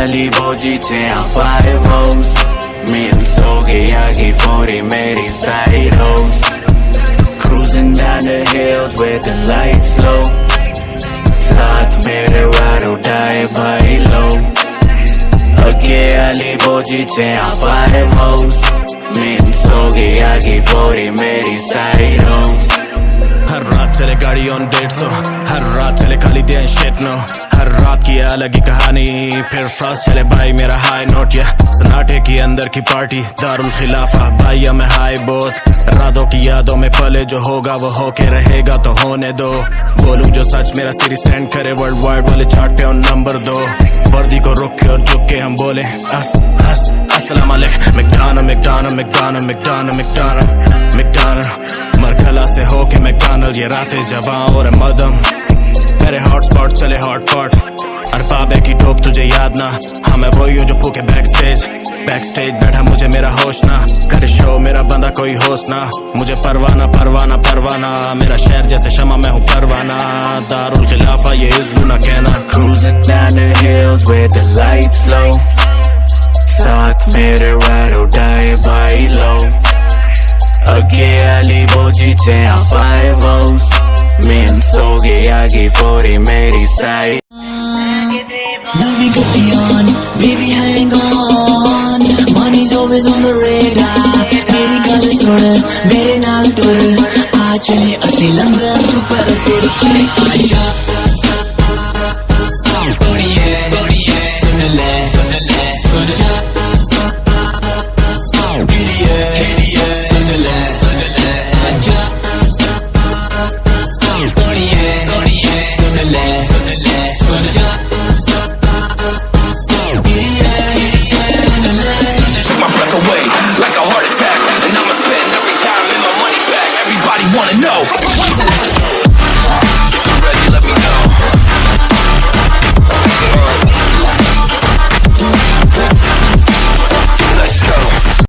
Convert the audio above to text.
Ali Bojice on 5 O's. Min soge yagi 40 meri side O's. Cruising down the hills with the lights low. Saath mere ride or die bhai low. Again Ali Bojice on 5 O's. Min soge yagi 40 meri side O's. हर रात चले गाड़ी on 150, हर रात चले खाली दिन shit no, हर रात की अलग ही कहानी, फिर फास्ट चले भाई मेरा हाई नोट या सन्नाटे की अंदर की पार्टी दारुल खिलाफा भाई मैं हाई बहुत रातों की यादों में पले जो होगा वो होके रहेगा तो होने दो बोलूं जो सच मेरा सीरीज स्टैंड करे वर्ल्ड वाइड वाले चार्ट पे ऑन नंबर 2 वर्दी को रुक के और झुक के हम बोले अस्सलाम वालेकुम मैकडॉनल्ड मरकला से होके मैकडॉनल्ड ये रातें जवां और मदम मेरे हॉटस्पॉट चले हॉटपॉट और पापे की टोप तुझे याद ना हमें वही हूँ जो फूके बैकस्टेज बैठा मुझे मेरा होश ना करे शो मेरा बंदा कोई होश ना मुझे परवाना मेरा शहर जैसे शमा मैं हूँ परवाना दारुल खिलाफा ये इज़्ज़ू ना कहना Cruising down the hills with the lights low. साथ मेरे ride or die bhai low. Again Ali Bojice on 5 O's. Min soge yagi 40 meri side. Now we got the on, baby hang on. Money's always on the radar. Meri gal thod, mere naal tur. Aaj chale assi London to Paris to Aja. Godiye, sun le, sun ja. Godiye, sun le, Aja. Godiye, sun le, sun ja. Took my breath away like a heart attack, and I'ma spend every dime and my money back. Everybody wanna know.